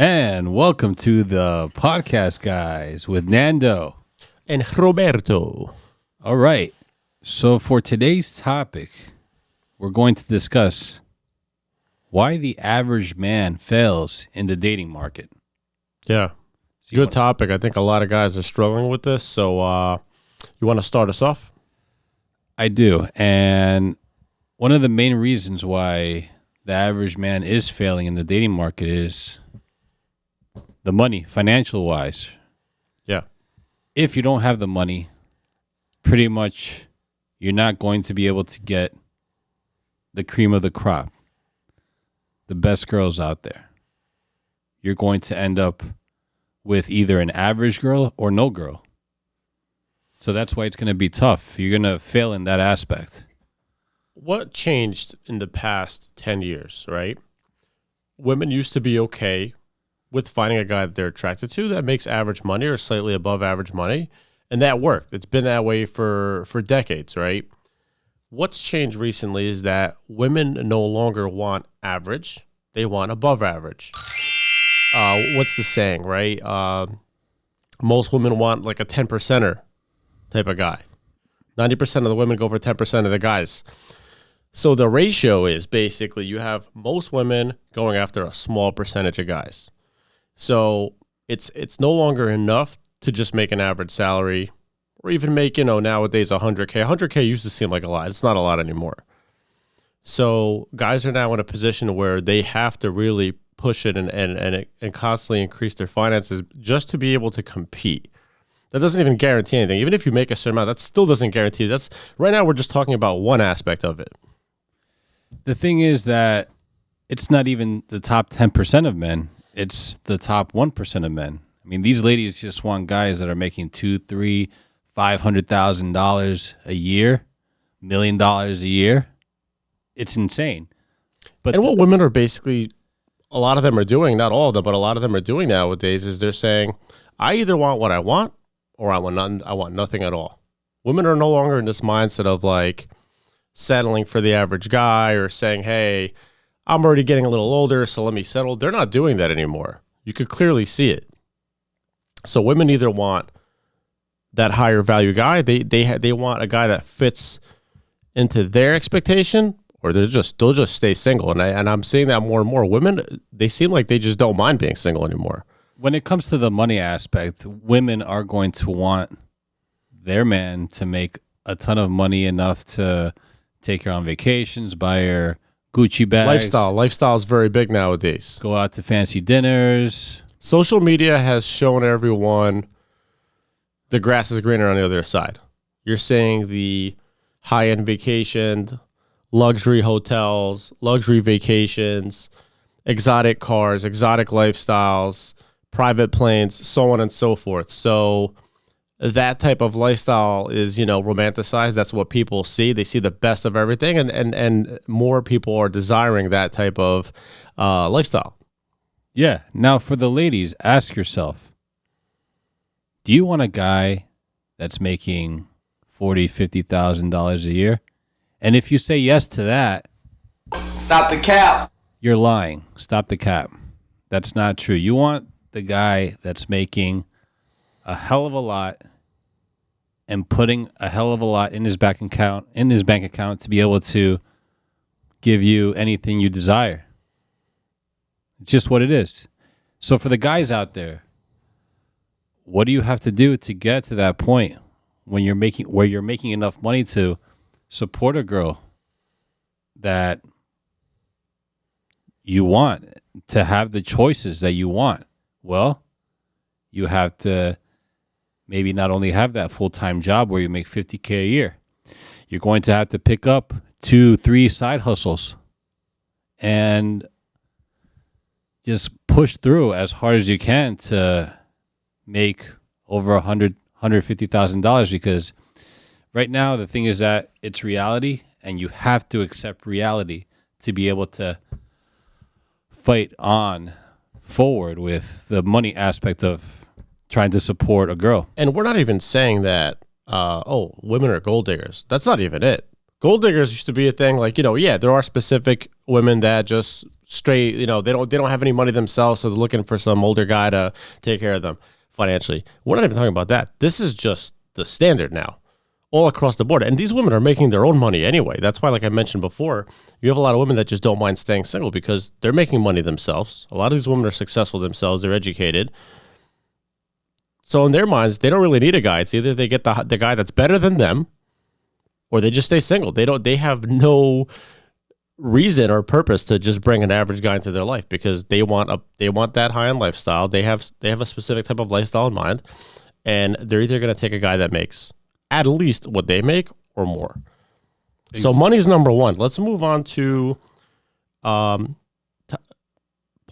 And welcome to the podcast, guys, with Nando and Roberto. All right. So for today's topic, we're going to discuss why the average man fails in the dating market. Yeah. Good topic. I think a lot of guys are struggling with this. So you want to start us off? I do. And one of the main reasons why the average man is failing in the dating market is the money, financial wise. Yeah. If you don't have the money, pretty much you're not going to be able to get the cream of the crop, the best girls out there. You're going to end up with either an average girl or no girl. So that's why it's going to be tough. You're going to fail in that aspect. What changed in the past 10 years, right? Women used to be okay with finding a guy that they're attracted to that makes average money or slightly above average money, and that worked. It's been that way for decades, right? What's changed recently is that women no longer want average. They want above average. What's the saying, right? Most women want like a 10%er type of guy. 90% of the women go for 10% of the guys. So the ratio is basically you have most women going after a small percentage of guys. So it's no longer enough to just make an average salary or even make, nowadays 100K. 100K used to seem like a lot. It's not a lot anymore. So guys are now in a position where they have to really push it and constantly increase their finances just to be able to compete. That doesn't even guarantee anything. Even if you make a certain amount, that still doesn't guarantee. That's right now we're just talking about one aspect of it. The thing is that it's not even the top 10% of men. It's the top 1% of men. I mean, these ladies just want guys that are making $200,000, $300,000, $500,000 a year, $1 million a year. It's insane. And what women are basically, a lot of them are doing, not all of them, but a lot of them are doing nowadays is they're saying, I either want what I want or I want nothing at all. Women are no longer in this mindset of like settling for the average guy or saying, hey, I'm already getting a little older, so let me settle. They're not doing that anymore. You could clearly see it. So women either want that higher value guy, they want a guy that fits into their expectation, or they'll just stay single. And I'm seeing that more and more. Women, they seem like they just don't mind being single anymore. When it comes to the money aspect, women are going to want their man to make a ton of money, enough to take her on vacations, buy her Gucci bags. Lifestyle is very big nowadays. Go out to fancy dinners. Social media has shown everyone the grass is greener on the other side. You're seeing the high-end vacation, luxury hotels, luxury vacations, exotic cars, exotic lifestyles, private planes, so on and so forth. So that type of lifestyle is, romanticized. That's what people see. They see the best of everything, and more people are desiring that type of lifestyle. Yeah. Now, for the ladies, ask yourself, do you want a guy that's making $40,000, $50,000 a year? And if you say yes to that, stop the cap. You're lying. Stop the cap. That's not true. You want the guy that's making a hell of a lot and putting a hell of a lot in his bank account to be able to give you anything you desire. It's just what it is. So for the guys out there, what do you have to do to get to that point when you're making enough money to support a girl that you want, to have the choices that you want? Well, you have to maybe not only have that full-time job where you make $50K a year. You're going to have to pick up 2-3 side hustles and just push through as hard as you can to make over $150,000, because right now the thing is that it's reality, and you have to accept reality to be able to fight on forward with the money aspect of trying to support a girl. And we're not even saying that, women are gold diggers. That's not even it. Gold diggers used to be a thing. Like, yeah, there are specific women that just straight, they don't have any money themselves, so they're looking for some older guy to take care of them financially. We're not even talking about that. This is just the standard now, all across the board. And these women are making their own money anyway. That's why, like I mentioned before, you have a lot of women that just don't mind staying single because they're making money themselves. A lot of these women are successful themselves. They're educated. So in their minds, they don't really need a guy. It's either they get the guy that's better than them, or they just stay single. They have no reason or purpose to just bring an average guy into their life because they want that high-end lifestyle. They have a specific type of lifestyle in mind, and they're either going to take a guy that makes at least what they make or more. So money's number one. Let's move on to point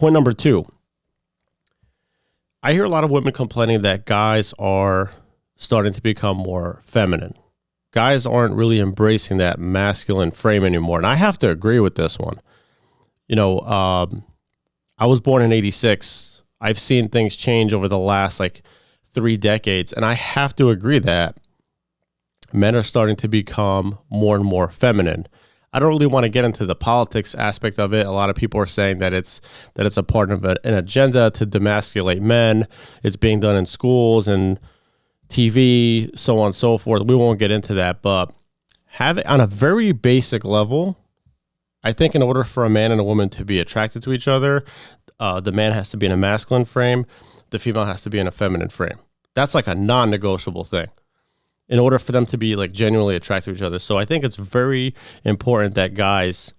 number two. I hear a lot of women complaining that guys are starting to become more feminine. Guys aren't really embracing that masculine frame anymore. And I have to agree with this one. I was born in 86. I've seen things change over the last 3 decades. And I have to agree that men are starting to become more and more feminine. I don't really want to get into the politics aspect of it. A lot of people are saying that it's a part of an agenda to demasculate men. It's being done in schools and TV, so on and so forth. We won't get into that, but have it on a very basic level. I think in order for a man and a woman to be attracted to each other, the man has to be in a masculine frame, the female has to be in a feminine frame. That's like a non-negotiable thing in order for them to be genuinely attracted to each other. So I think it's very important that guys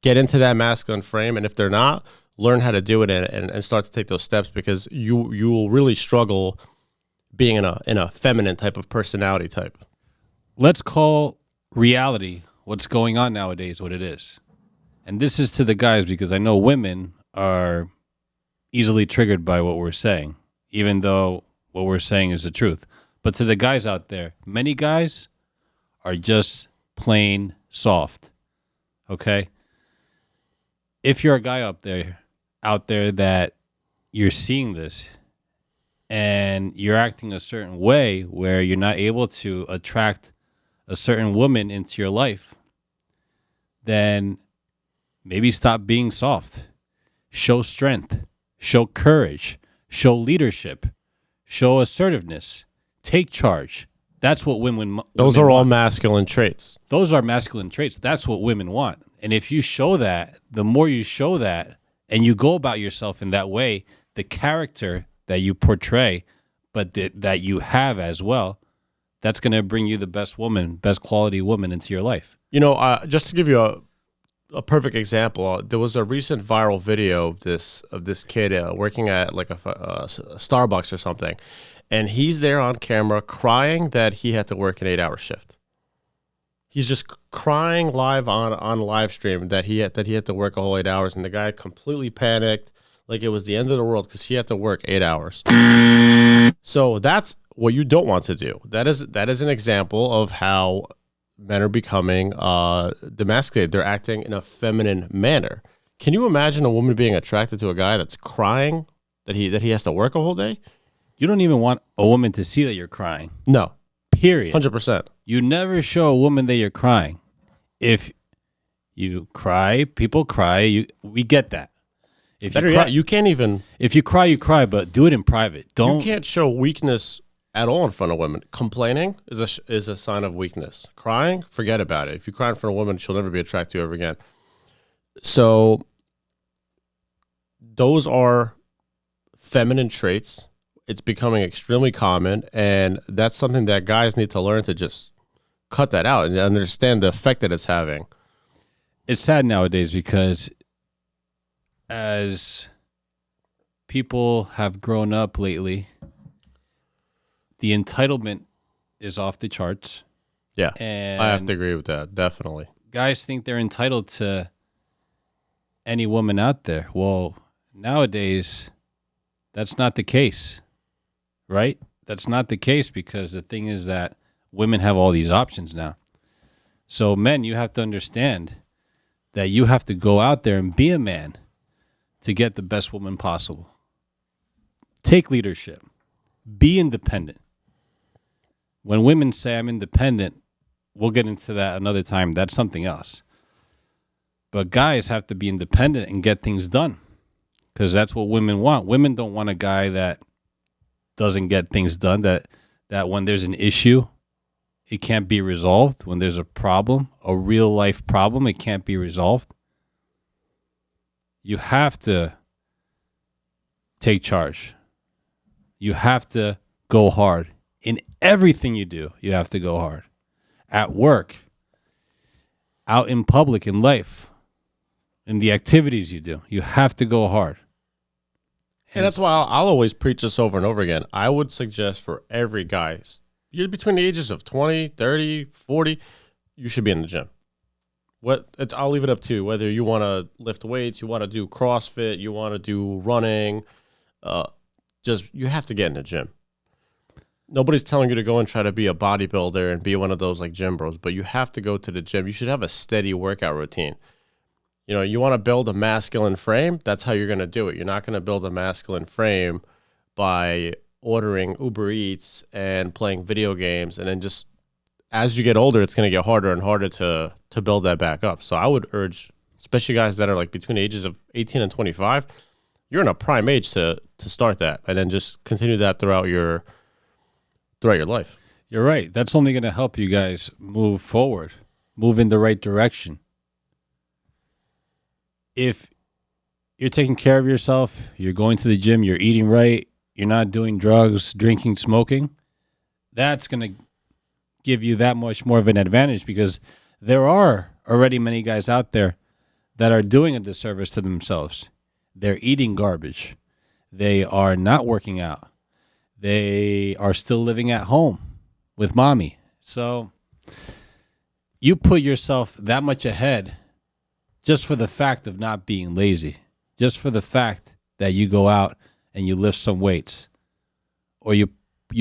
get into that masculine frame, and if they're not, learn how to do it and start to take those steps, because you will really struggle being in a feminine type of personality type. Let's call reality, what's going on nowadays, what it is. And this is to the guys, because I know women are easily triggered by what we're saying, even though what we're saying is the truth. But to the guys out there, many guys are just plain soft. Okay? If you're a guy out there that you're seeing this and you're acting a certain way where you're not able to attract a certain woman into your life, then maybe stop being soft. Show strength, show courage, show leadership, show assertiveness, take charge. That's what women Those are all want. masculine traits. Those are masculine traits. That's what women want. And if you show that, the more you show that and you go about yourself in that way, the character that you portray, but that you have as well, that's going to bring you the best quality woman into your life. Just to give you a perfect example, there was a recent viral video of this kid working at a Starbucks or something, and he's there on camera crying that he had to work an 8-hour shift. He's just crying live on live stream that he had to work a whole 8 hours, and the guy completely panicked, like it was the end of the world because he had to work 8 hours. So that's what you don't want to do. That is an example of how men are becoming demasculated. They're acting in a feminine manner. Can you imagine a woman being attracted to a guy that's crying that he has to work a whole day? You don't even want a woman to see that you're crying. No. Period. 100%. You never show a woman that you're crying. If you cry, people cry. We get that. If Better you cry, yet, you can't even... If you cry, you cry, but do it in private. You can't show weakness at all in front of women. Complaining is a sign of weakness. Crying, forget about it. If you cry in front of a woman, she'll never be attracted to you ever again. So those are feminine traits. It's becoming extremely common, and that's something that guys need to learn to just cut that out and understand the effect that it's having. It's sad nowadays because as people have grown up lately, the entitlement is off the charts. Yeah, and I have to agree with that, definitely. Guys think they're entitled to any woman out there. Well, nowadays, that's not the case, right? That's not the case, because the thing is that women have all these options now. So men, you have to understand that you have to go out there and be a man to get the best woman possible. Take leadership. Be independent. When women say I'm independent, we'll get into that another time. That's something else. But guys have to be independent and get things done because that's what women want. Women don't want a guy that doesn't get things done, that when there's an issue, it can't be resolved. When there's a problem, a real life problem, it can't be resolved. You have to take charge. You have to go hard. In everything you do, you have to go hard. At work, out in public, in life, in the activities you do, you have to go hard. And that's why I'll always preach this over and over again. I would suggest for every guy, you're between the ages of 20, 30, 40, you should be in the gym. I'll leave it up to you, whether you want to lift weights, you want to do CrossFit, you want to do running, you have to get in the gym. Nobody's telling you to go and try to be a bodybuilder and be one of those like gym bros, but you have to go to the gym. You should have a steady workout routine. You know, you want to build a masculine frame, that's how you're going to do it. You're not going to build a masculine frame by ordering Uber Eats and playing video games, and then just as you get older, it's going to get harder and harder to build that back up. So I would urge, especially guys that are like between the ages of 18 and 25, you're in a prime age to start that, and then just continue that throughout your life. You're right. That's only going to help you guys move forward, move in the right direction. If you're taking care of yourself, you're going to the gym, you're eating right, you're not doing drugs, drinking, smoking, that's going to give you that much more of an advantage because there are already many guys out there that are doing a disservice to themselves. They're eating garbage. They are not working out. They are still living at home with mommy. So you put yourself that much ahead just for the fact of not being lazy, just for the fact that you go out and you lift some weights or you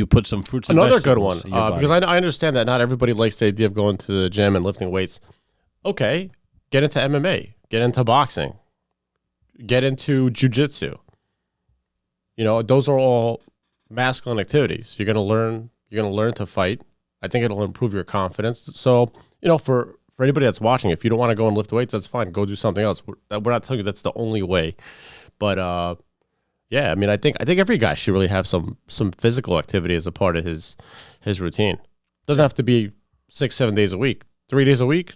put some fruits and Another vegetables good one, because I understand that not everybody likes the idea of going to the gym and lifting weights. Okay, get into MMA, get into boxing, get into jiu-jitsu. You know, those are all masculine activities. You're gonna learn to fight. I think it'll improve your confidence. So, you know, for anybody that's watching, if you don't want to go and lift weights, that's fine. Go do something else. We're not telling you that's the only way. But yeah, I mean, I think every guy should really have some physical activity as a part of his routine. Doesn't have to be 6-7 days a week. 3 days a week,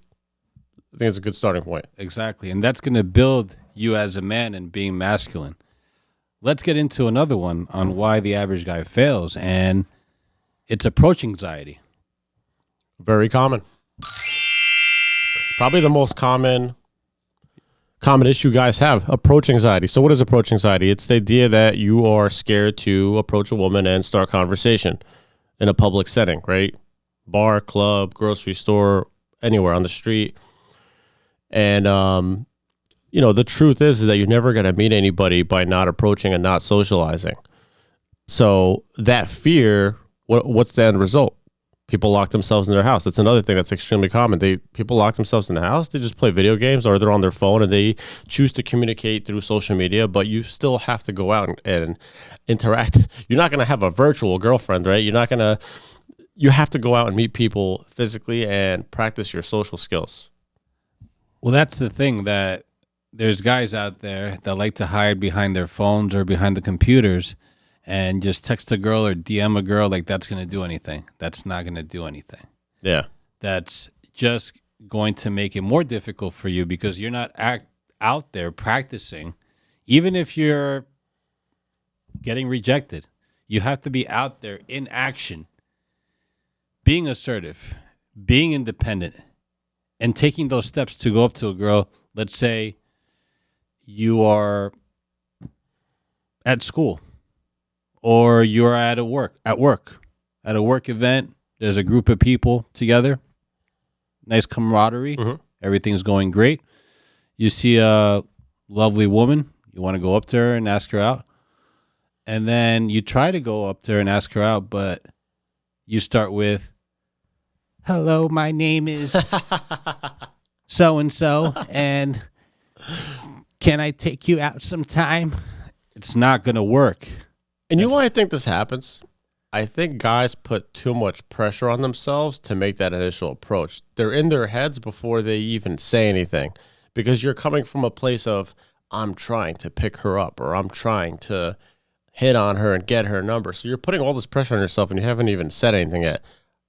I think it's a good starting point. Exactly. And that's going to build you as a man and being masculine. Let's get into another one on why the average guy fails, and it's approach anxiety. Very common. Probably the most common issue guys have, approach anxiety. So what is approach anxiety? It's the idea that you are scared to approach a woman and start conversation in a public setting, right? Bar, club, grocery store, anywhere on the street. And, you know, the truth is that you're never going to meet anybody by not approaching and not socializing. So that fear, what's the end result? People lock themselves in their house. That's another thing that's extremely common. People lock themselves in the house. They just play video games or they're on their phone and they choose to communicate through social media, but you still have to go out and interact. You're not going to have a virtual girlfriend, right? You have to go out and meet people physically and practice your social skills. Well, that's the thing, that there's guys out there that like to hide behind their phones or behind the computers and just text a girl or DM a girl like that's going to do anything. That's not going to do anything. Yeah. That's just going to make it more difficult for you because you're not out there practicing. Even if you're getting rejected, you have to be out there in action, being assertive, being independent, and taking those steps to go up to a girl. Let's say you are at school. Or you're at a work event. There's a group of people together, nice camaraderie. Mm-hmm. Everything's going great. You see a lovely woman. You want to go up to her and ask her out. And then you try to go up to her and ask her out, but you start with, "Hello, my name is so-and-so, and can I take you out sometime?" It's not going to work. And you know why I think this happens? I think guys put too much pressure on themselves to make that initial approach. They're in their heads before they even say anything because you're coming from a place of, I'm trying to pick her up or I'm trying to hit on her and get her number. So you're putting all this pressure on yourself and you haven't even said anything yet.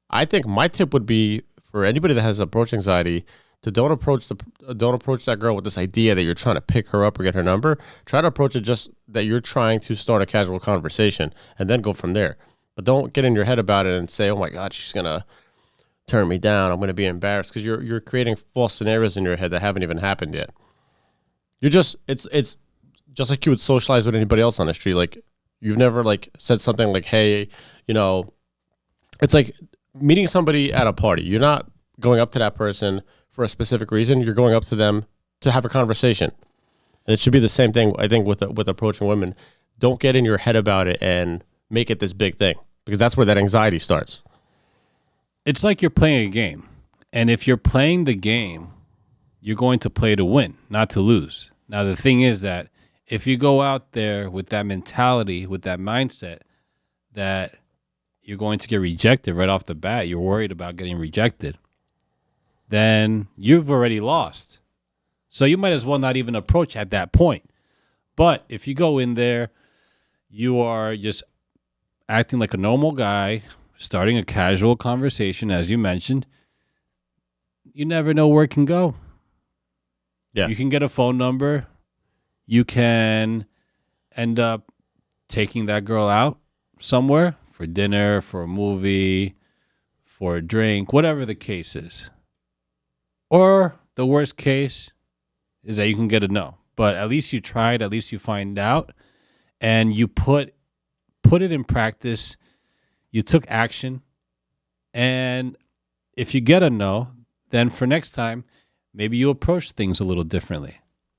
I think my tip would be for anybody that has approach anxiety to don't approach that girl with this idea that you're trying to pick her up or get her number. Try to approach it just that you're trying to start a casual conversation and then go from there. But don't get in your head about it and say, "Oh my God, she's gonna turn me down. I'm gonna be embarrassed," because you're creating false scenarios in your head that haven't even happened yet. You're just it's just like you would socialize with anybody else on the street. Like you've never like said something like, "Hey, you know," it's like meeting somebody at a party. You're not going up to that person for a specific reason. You're going up to them to have a conversation, and it should be the same thing. I think with approaching women, don't get in your head about it and make it this big thing because that's where that anxiety starts. It's like you're playing a game. And if you're playing the game, you're going to play to win, not to lose. Now, the thing is that if you go out there with that mentality, with that mindset that you're going to get rejected right off the bat, you're worried about getting rejected, then you've already lost. So you might as well not even approach at that point. But if you go in there, you are just acting like a normal guy, starting a casual conversation, as you mentioned, you never know where it can go. Yeah. You can get a phone number. You can end up taking that girl out somewhere for dinner, for a movie, for a drink, whatever the case is. Or the worst case is that you can get a no. But at least you tried, at least you find out, and you put it in practice. You took action. And if you get a no, then for next time, maybe you approach things a little differently.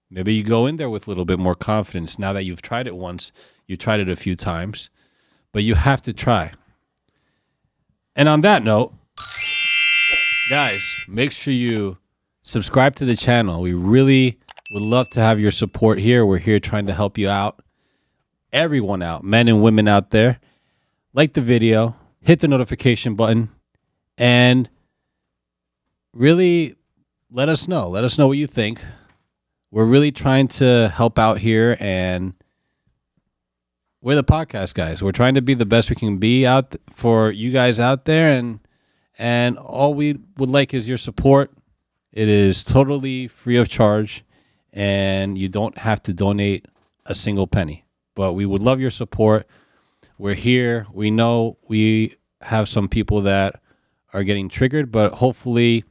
Maybe you go in there with a little bit more confidence. Now that you've tried it once, you tried it a few times, but you have to try. And on that note, guys, make sure you subscribe to the channel. We really would love to have your support here. We're here trying to help you out. Everyone out, men and women out there. Like the video, hit the notification button, and really let us know. Let us know what you think. We're really trying to help out here, and we're the podcast guys. We're trying to be the best we can be out for you guys out there, and all we would like is your support. It is totally free of charge, and you don't have to donate a single penny. But we would love your support. We're here. We know we have some people that are getting triggered, but hopefully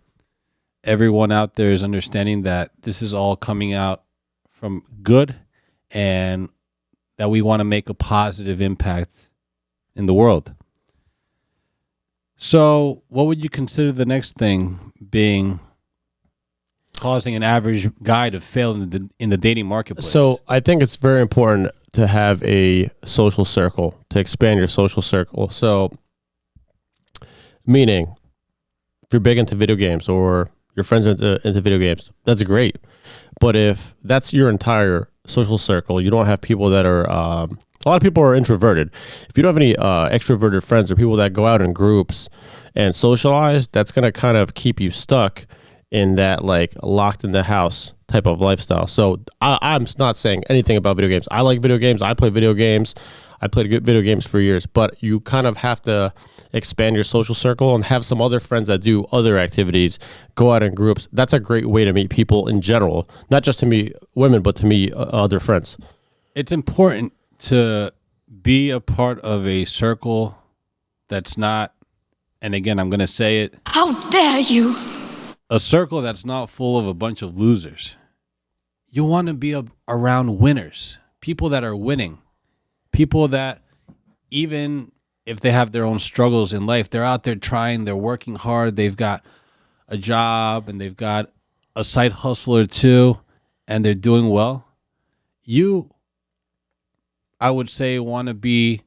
everyone out there is understanding that this is all coming out from good and that we want to make a positive impact in the world. So what would you consider the next thing being causing an average guy to fail in the dating marketplace? So I think it's very important to have a social circle, to expand your social circle. So meaning if you're big into video games or your friends are into video games, that's great. But if that's your entire social circle, you don't have people that are, a lot of people are introverted. If you don't have any extroverted friends or people that go out in groups and socialize, that's going to kind of keep you stuck in that like locked in the house type of lifestyle. So I'm not saying anything about video games. I like video games. I play video games. I played good video games for years, but you kind of have to expand your social circle and have some other friends that do other activities, go out in groups. That's a great way to meet people in general, not just to meet women, but to meet other friends. It's important to be a part of a circle that's not, and again, I'm going to say it. How dare you? A circle that's not full of a bunch of losers. You want to be around winners, people that are winning, people that even if they have their own struggles in life, they're out there trying, they're working hard, they've got a job and they've got a side hustle or two and they're doing well. You, I would say, want to be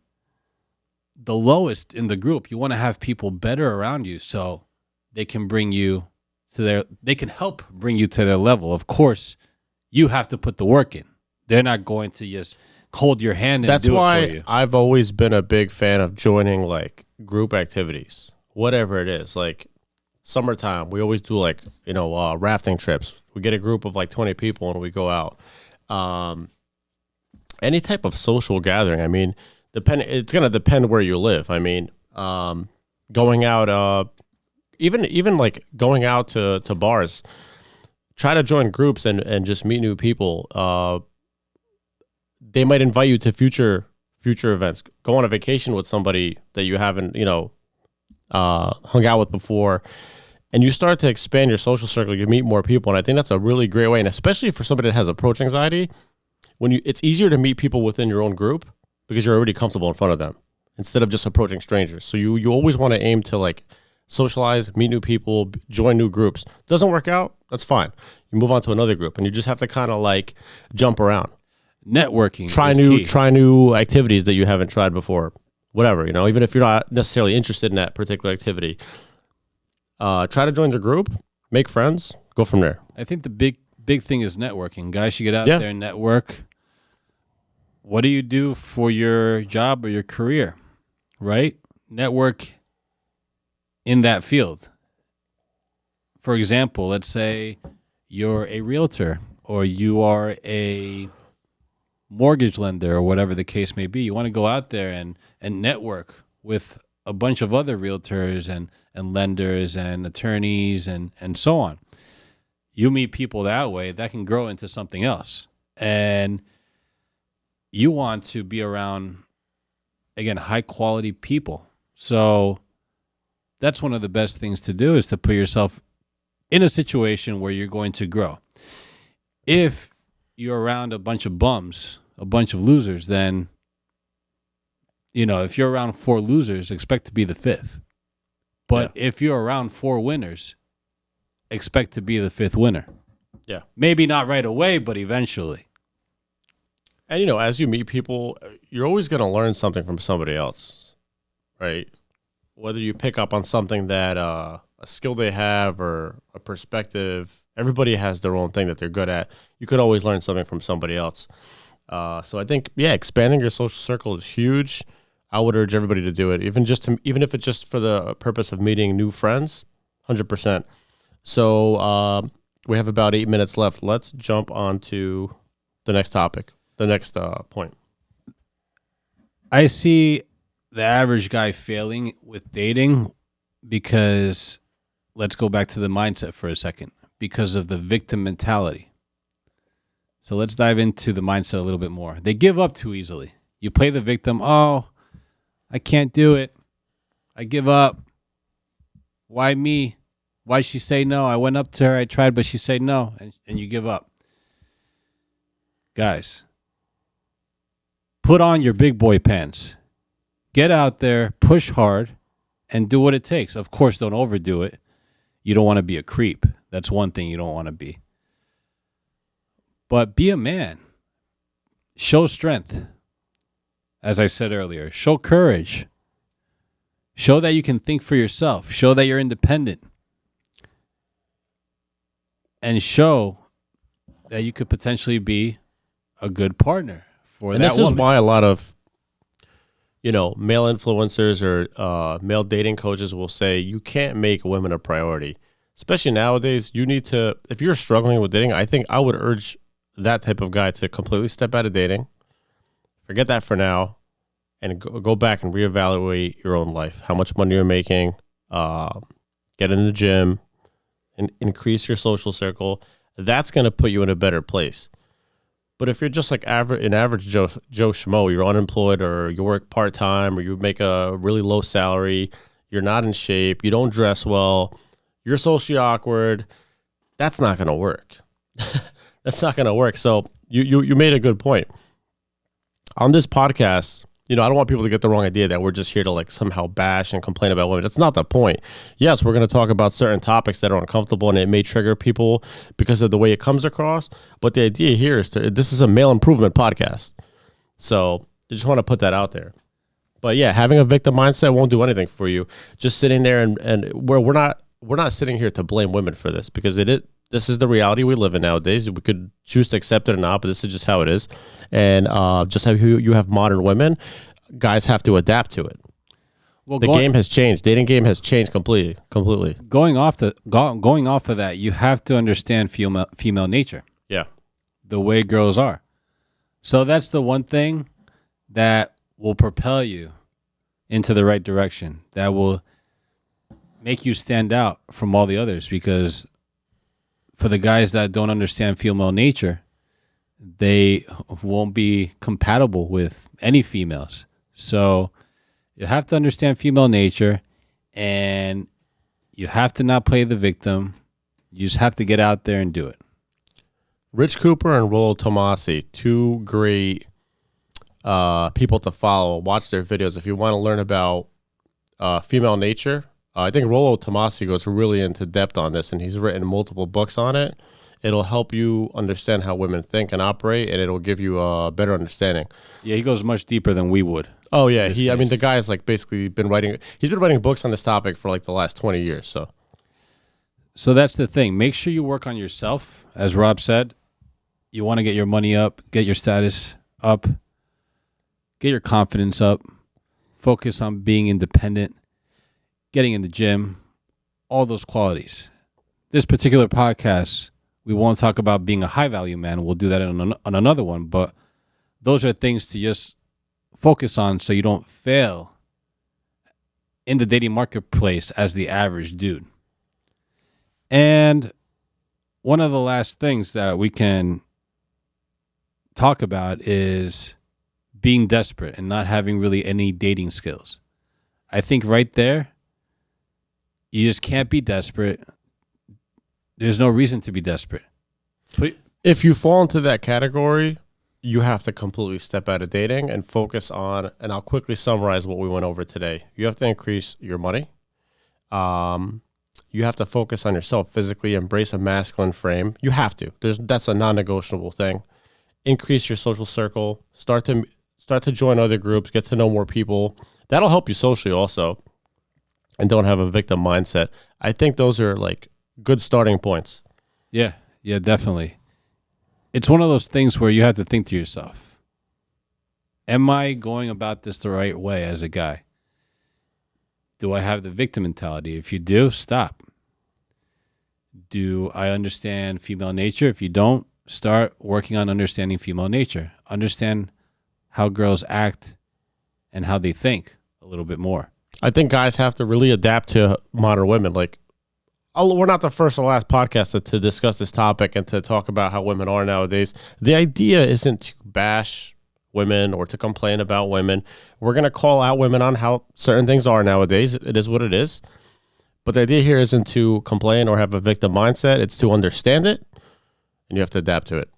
the lowest in the group. You want to have people better around you so they can bring you they can help bring you to their level. Of course, you have to put the work in. They're not going to just hold your hand and That's do it for why you. I've always been a big fan of joining like group activities, whatever it is. Like summertime, we always do like, rafting trips. We get a group of like 20 people and we go out. Any type of social gathering. I mean, it's going to depend where you live. I mean, going out, even like going out to bars, try to join groups and just meet new people. They might invite you to future events. Go on a vacation with somebody that you haven't, hung out with before, and you start to expand your social circle. You meet more people, and I think that's a really great way. And especially for somebody that has approach anxiety, it's easier to meet people within your own group because you're already comfortable in front of them instead of just approaching strangers. So you always want to aim to like socialize, meet new people, join new groups. Doesn't work out, that's fine. You move on to another group, and you just have to kind of like jump around. Networking. Try new activities that you haven't tried before. Whatever, even if you're not necessarily interested in that particular activity. Try to join the group, make friends, go from there. I think the big thing is networking. Guys should get out Yeah. there and network. What do you do for your job or your career? Right? Network in that field. For example, let's say you're a realtor or you are a mortgage lender or whatever the case may be. You want to go out there and network with a bunch of other realtors and lenders and attorneys and so on. You meet people that way, that can grow into something else. And you want to be around, again, high quality people. So that's one of the best things to do, is to put yourself in a situation where you're going to grow. If you're around a bunch of bums, a bunch of losers, then, if you're around 4 losers, expect to be the 5th. But if you're around 4 winners, expect to be the 5th winner. Yeah. Maybe not right away, but eventually. And, as you meet people, you're always going to learn something from somebody else, right? Whether you pick up on something that a skill they have or a perspective, everybody has their own thing that they're good at. You could always learn something from somebody else. So I think, expanding your social circle is huge. I would urge everybody to do it, even if it's just for the purpose of meeting new friends, 100%. So we have about 8 minutes left. Let's jump on to the next topic, the next point. I see the average guy failing with dating because, let's go back to the mindset for a second, because of the victim mentality. So let's dive into the mindset a little bit more. They give up too easily. You play the victim. Oh, I can't do it. I give up. Why me? Why'd she say no? I went up to her. I tried, but she said no. And you give up. Guys, put on your big boy pants. Get out there, push hard, and do what it takes. Of course, don't overdo it. You don't want to be a creep. That's one thing you don't want to be. But be a man. Show strength. As I said earlier, show courage. Show that you can think for yourself. Show that you're independent. And show that you could potentially be a good partner for that woman. And this is why a lot of, male influencers or male dating coaches will say you can't make women a priority. Especially nowadays, you need to, if you're struggling with dating, I think I would urge that type of guy to completely step out of dating. Forget that for now, and go back and reevaluate your own life. How much money you're making, get in the gym, and increase your social circle. That's going to put you in a better place. But if you're just like an average Joe Schmo, you're unemployed or you work part-time or you make a really low salary, you're not in shape, you don't dress well, you're socially awkward, that's not going to work. That's not going to work. So you made a good point. On this podcast, I don't want people to get the wrong idea that we're just here to like somehow bash and complain about women. That's not the point. Yes, we're going to talk about certain topics that are uncomfortable and it may trigger people because of the way it comes across. But the idea here is this is a male improvement podcast. So I just want to put that out there. But yeah, having a victim mindset won't do anything for you. Just sitting there and we're not sitting here to blame women for this because this is the reality we live in nowadays. We could choose to accept it or not, but this is just how it is. And just how you have modern women, guys have to adapt to it. Well, The game has changed. Dating game has changed completely. going off of that, you have to understand female nature, Yeah. the way girls are. So that's the one thing that will propel you into the right direction. That will make you stand out from all the others, because for the guys that don't understand female nature, they won't be compatible with any females. So you have to understand female nature, and you have to not play the victim. You just have to get out there and do it. Rich Cooper and Rollo Tomasi, two great people to follow. Watch their videos if you want to learn about female nature. I think Rollo Tomasi goes really into depth on this, and he's written multiple books on it. It'll help you understand how women think and operate, and it'll give you a better understanding. Yeah, he goes much deeper than we would. Oh yeah, I mean, the guy has like basically been writing. He's been writing books on this topic for like the last 20 years. So that's the thing. Make sure you work on yourself. As Rob said, you want to get your money up, get your status up, get your confidence up, focus on being independent, getting in the gym, all those qualities. This particular podcast, we won't talk about being a high value man. We'll do that on another one. But those are things to just focus on so you don't fail in the dating marketplace as the average dude. And one of the last things that we can talk about is being desperate and not having really any dating skills. I think right there, you just can't be desperate. There's no reason to be desperate. If you fall into that category, you have to completely step out of dating and focus on, and I'll quickly summarize what we went over today. You have to increase your money. You have to focus on yourself physically, embrace a masculine frame. You have to. That's a non-negotiable thing. Increase your social circle. Start to join other groups, get to know more people. That'll help you socially also. And don't have a victim mindset. I think those are like good starting points. Yeah, definitely. It's one of those things where you have to think to yourself, am I going about this the right way as a guy? Do I have the victim mentality? If you do, stop. Do I understand female nature? If you don't, start working on understanding female nature. Understand how girls act and how they think a little bit more. I think guys have to really adapt to modern women. Like, we're not the first or last podcast to discuss this topic and to talk about how women are nowadays. The idea isn't to bash women or to complain about women. We're going to call out women on how certain things are nowadays. It is what it is. But the idea here isn't to complain or have a victim mindset. It's to understand it, and you have to adapt to it.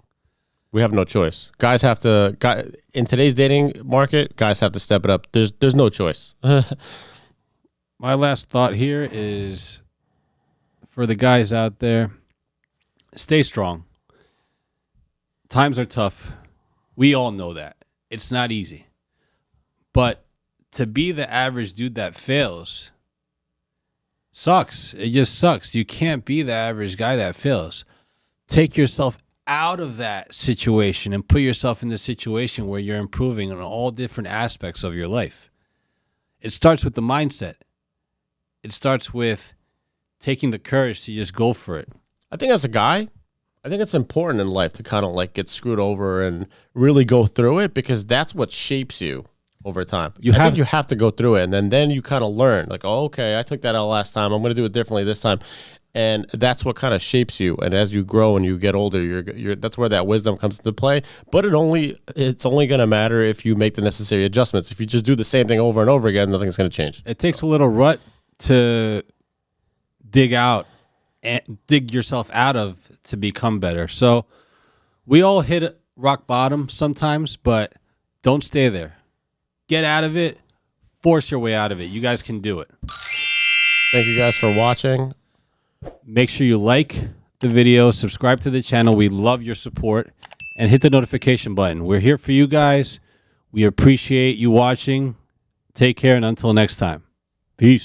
We have no choice. Guys have to, in today's dating market, guys have to step it up. There's no choice. My last thought here is for the guys out there, stay strong. Times are tough. We all know that. It's not easy. But to be the average dude that fails sucks. It just sucks. You can't be the average guy that fails. Take yourself out of that situation and put yourself in the situation where you're improving on all different aspects of your life. It starts with the mindset. It starts with taking the courage to just go for it. I think as a guy, I think it's important in life to kind of like get screwed over and really go through it, because that's what shapes you over time. I think you have to go through it, and then you kind of learn, like, oh, okay, I took that out last time. I'm going to do it differently this time. And that's what kind of shapes you. And as you grow and you get older, that's where that wisdom comes into play. But it's only going to matter if you make the necessary adjustments. If you just do the same thing over and over again, nothing's going to change. It takes a little rut to dig yourself out of to become better. So we all hit rock bottom sometimes, but don't stay there. Get out of it. Force your way out of it. You guys can do it. Thank you guys for watching. Make sure you like the video, subscribe to the channel. We love your support, and hit the notification button. We're here for you guys. We appreciate you watching. Take care, and until next time, peace.